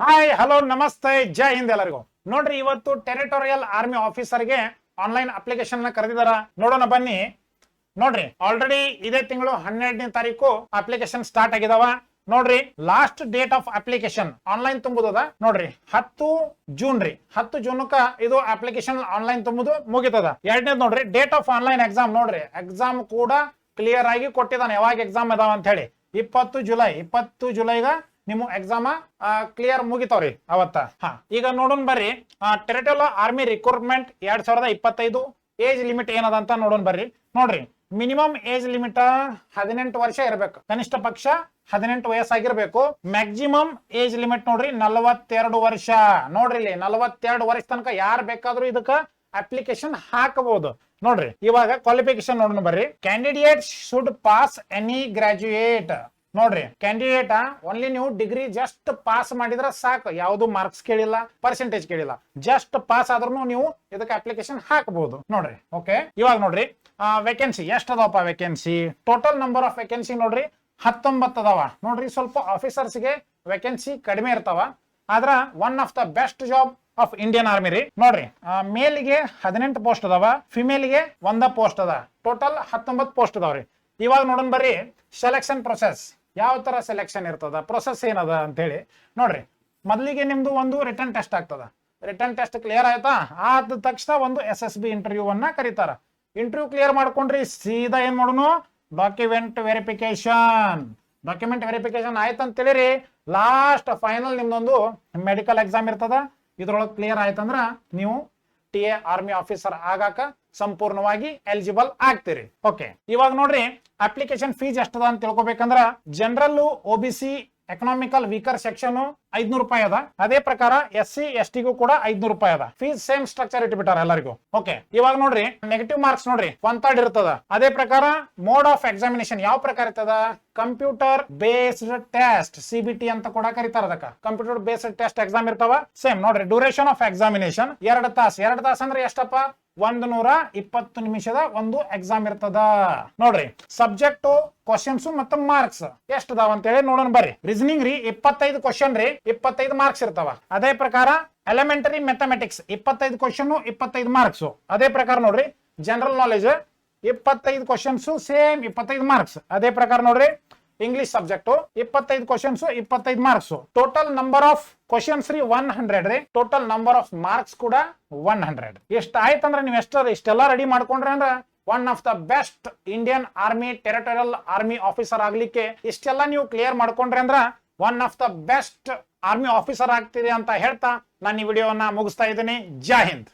Hi hello ನಮಸ್ತೆ ಜೈ ಹಿಂದ್ ಎಲ್ಲರಿಗೂ. ನೋಡ್ರಿ, ಇವತ್ತು ಟೆರಿಟೋರಿಯಲ್ ಆರ್ಮಿ ಆಫೀಸರ್ಗೆ ಆನ್ಲೈನ್ ಅಪ್ಲಿಕೇಶನ್ ಕರೆದಿದಾರ. ನೋಡೋಣ ಬನ್ನಿ. ನೋಡ್ರಿ, ಆಲ್ರೆಡಿ ಇದೇ ತಿಂಗಳು 12ನೇ ತಾರೀಕು ಅಪ್ಲಿಕೇಶನ್ ಸ್ಟಾರ್ಟ್ ಆಗಿದಾವ. ನೋಡ್ರಿ, last date of application online ತುಂಬುದದ. ನೋಡ್ರಿ 10 ಜೂನ್ ರೀ. 10 ಜೂನ್ಕ ಇದು ಅಪ್ಲಿಕೇಶನ್ ಆನ್ಲೈನ್ ತುಂಬುದು ಮುಗಿತದ. ಎರಡನೇದು ನೋಡ್ರಿ, ಡೇಟ್ ಆಫ್ ಆನ್ಲೈನ್ ಎಕ್ಸಾಮ್. ನೋಡ್ರಿ, ಎಕ್ಸಾಮ್ ಕೂಡ ಕ್ಲಿಯರ್ ಆಗಿ ಕೊಟ್ಟಿದ್ದಾನೆ. ಯಾವಾಗ ಎಕ್ಸಾಮ್ ಅದಾವ ಅಂತ ಹೇಳಿ 20 ಜುಲೈಗ ನಿಮ್ಮ ಎಕ್ಸಾಮ್ ಕ್ಲಿಯರ್ ಮುಗಿತಾವ್ರಿ ಅವತ್ತ. ಈಗ ನೋಡೋಣ ಬರ್ರಿ. Territorial army recruitment 2025 age limit ಏನದ ಅಂತ ನೋಡೋಣ ಬರ್ರಿ. ನೋಡ್ರಿ, ಮಿನಿಮಮ್ ಏಜ್ ಲಿಮಿಟ್ 18 ವರ್ಷ ಇರಬೇಕು. ಕನಿಷ್ಠ ಪಕ್ಷ 18 ವಯಸ್ಸಾಗಿರ್ಬೇಕು. ಮ್ಯಾಕ್ಸಿಮಮ್ ಏಜ್ ಲಿಮಿಟ್ ನೋಡ್ರಿ 42 ವರ್ಷ. ನೋಡ್ರಿ, ಇಲ್ಲಿ 42 ವರ್ಷ ತನಕ ಯಾರು ಬೇಕಾದ್ರೂ ಇದಕ್ಕ ಅಪ್ಲಿಕೇಶನ್ ಹಾಕಬಹುದು. ನೋಡ್ರಿ, ಇವಾಗ ಕ್ವಾಲಿಫಿಕೇಶನ್ ನೋಡೋಣ ಬರ್ರಿ. Candidate should pass any graduate. ನೋಡ್ರಿ, ಕ್ಯಾಂಡಿಡೇಟ್ ಓನ್ಲಿ ನೀವು ಡಿಗ್ರಿ ಜಸ್ಟ್ ಪಾಸ್ ಮಾಡಿದ್ರೆ ಸಾಕು. ಯಾವ್ದು ಮಾರ್ಕ್ಸ್ ಕೇಳಿಲ್ಲ, ಪರ್ಸೆಂಟೇಜ್ ಕೇಳಿಲ್ಲ. ಜಸ್ಟ್ ಪಾಸ್ ಆದ್ರೂ ನೀವು ಇದಕ್ಕೆ ಅಪ್ಲಿಕೇಶನ್ ಹಾಕಬಹುದು. ನೋಡ್ರಿ, ಓಕೆ. ಇವಾಗ ನೋಡ್ರಿ, ವೇಕೆನ್ಸಿ ಎಷ್ಟು ಅದಾವಪ್ಪ? Vacancy total number of vacancy ನೋಡ್ರಿ 19 ಅದಾವ. ನೋಡ್ರಿ, ಸ್ವಲ್ಪ ಆಫೀಸರ್ಸ್ಗೆ ವೇಕೆನ್ಸಿ ಕಡಿಮೆ ಇರ್ತಾವ. ಆದ್ರ one of the best job of Indian army ರೀ. ನೋಡ್ರಿ, ಮೇಲ್ಗೆ 18 ಪೋಸ್ಟ್ ಅದಾವ, ಫಿಮೇಲ್ಗೆ 1 ಪೋಸ್ಟ್ ಅದ. ಟೋಟಲ್ 19 ಪೋಸ್ಟ್ ಅದಾವ್ರಿ. ಇವಾಗ ನೋಡೋಣ ಬರ್ರಿ, ಸೆಲೆಕ್ಷನ್ ಪ್ರೊಸೆಸ್ ಯಾವ ತರ ಸೆಲೆಕ್ಷನ್ ಇರ್ತದ, ಪ್ರೊಸೆಸ್ ಏನದ ಅಂತ ಹೇಳಿ. ನೋಡ್ರಿ, ಮೊದಲಿಗೆ ನಿಮ್ದು ಒಂದು ರಿಟರ್ನ್ ಟೆಸ್ಟ್ ಆಗ್ತದ. ರಿಟರ್ನ್ ಟೆಸ್ಟ್ ಕ್ಲಿಯರ್ ಆಯ್ತಾ? ಆದ ತಕ್ಷಣ ಒಂದು SSB ಇಂಟರ್ವ್ಯೂ ಅನ್ನ ಕರೀತಾರ. ಇಂಟರ್ವ್ಯೂ ಕ್ಲಿಯರ್ ಮಾಡ್ಕೊಂಡ್ರಿ, ಸೀದಾ ಏನ್ ಮಾಡೋಣ, ಡಾಕ್ಯುಮೆಂಟ್ ವೆರಿಫಿಕೇಶನ್ ಆಯ್ತಂತ ತಿಳಿರಿ. ಲಾಸ್ಟ್ ಫೈನಲ್ ನಿಮ್ದೊಂದು ಮೆಡಿಕಲ್ ಎಕ್ಸಾಮ್ ಇರ್ತದ. ಇದ್ರೊಳಗೆ ಕ್ಲಿಯರ್ ಆಯ್ತಂದ್ರ ನೀವು TA ಆರ್ಮಿ ಆಫೀಸರ್ ಆಗಾಕ ಸಂಪೂರ್ಣವಾಗಿ ಎಲಿಜಿಬಲ್ ಆಗ್ತೀರಿ. ಓಕೆ, ಇವಾಗ ನೋಡ್ರಿ, ಅಪ್ಲಿಕೇಶನ್ ಫೀಸ್ ಎಷ್ಟದ ಅಂತ ತಿಳ್ಕೊಬೇಕಂದ್ರ general, OBC, economical weaker section 500 ರೂಪಾಯಿ ಅದ. ಅದೇ ಪ್ರಕಾರ SC ST ಗೂ ಕೂಡ 500 ರೂಪಾಯಿ ಅದ. ಫೀಸ್ ಸೇಮ್ ಸ್ಟ್ರಕ್ಚರ್ ಇಟ್ಬಿಟ್ಟಾರ ಎಲ್ಲರಿಗೂ. ಓಕೆ, ಇವಾಗ ನೋಡ್ರಿ, ನೆಗೆಟಿವ್ ಮಾರ್ಕ್ಸ್ ನೋಡ್ರಿ 1/3 ಇರ್ತದ. ಅದೇ ಪ್ರಕಾರ ಮೋಡ್ ಆಫ್ ಎಕ್ಸಾಮಿನೇಷನ್ ಯಾವ ಪ್ರಕಾರ ಇರ್ತದ? ಕಂಪ್ಯೂಟರ್ ಬೇಸ್ಡ್ ಟೆಸ್ಟ್, CBT ಅಂತ ಕೂಡ ಕರೀತಾರ. ಅದಕ್ಕ ಕಂಪ್ಯೂಟರ್ ಬೇಸ್ಡ್ ಟೆಸ್ಟ್ ಎಕ್ಸಾಮ್ ಇರ್ತಾವ. ಸೇಮ್ ನೋಡ್ರಿ, ಡ್ಯೂರೇಷನ್ ಆಫ್ ಎಕ್ಸಾಮಿನೇಷನ್ 2 ತಾಸು. 2 ತಾಸು ಅಂದ್ರೆ ಎಷ್ಟಪ್ಪ? 120 ನಿಮಿಷದ ಒಂದು ಎಕ್ಸಾಮ್ ಇರ್ತದ. ನೋಡ್ರಿ, ಸಬ್ಜೆಕ್ಟ್, ಕ್ವಶನ್ಸ್ ಮತ್ತು ಮಾರ್ಕ್ಸ್ ಎಷ್ಟು ಅದಾವ ಅಂತ ಹೇಳಿ ನೋಡೋಣ ಬರ್ರಿ. ರೀಸನಿಂಗ್ ರೀ 25 ಕ್ವಶನ್ ರೀ, 25 ಮಾರ್ಕ್ಸ್ ಇರ್ತಾವ. ಅದೇ ಪ್ರಕಾರ ಎಲಿಮೆಂಟರಿ ಮ್ಯಾಥಮೆಟಿಕ್ಸ್ 25 ಕ್ವಶನ್, 25 ಮಾರ್ಕ್ಸ್. ಅದೇ ಪ್ರಕಾರ ನೋಡ್ರಿ, general knowledge 25 questions, same 25 marks. ಅದೇ ಪ್ರಕಾರ ನೋಡ್ರಿ, English subject 25 questions, 25 marks. Total number of questions ರೀ 100 ರೀ. ಟೋಟಲ್ ನಂಬರ್ ಆಫ್ ಮಾರ್ಕ್ಸ್ ಕೂಡ 100. ಎಷ್ಟು ಆಯ್ತಂದ್ರೆ ನೀವು ಇಷ್ಟೆಲ್ಲ ರೆಡಿ ಮಾಡ್ಕೊಂಡ್ರೆ ಅಂದ್ರೆ one of the best Indian army territorial army officer ಆಗ್ಲಿಕ್ಕೆ ಇಷ್ಟೆಲ್ಲ ನೀವು ಕ್ಲಿಯರ್ ಮಾಡ್ಕೊಂಡ್ರೆ ಅಂದ್ರ one of the best army officer ಆಗ್ತೀರಿ ಅಂತ ಹೇಳ್ತಾ ನಾನು ಈ ವಿಡಿಯೋವನ್ನ ಮುಗಿಸ್ತಾ ಇದ್ದೀನಿ. ಜೈ ಹಿಂದ್.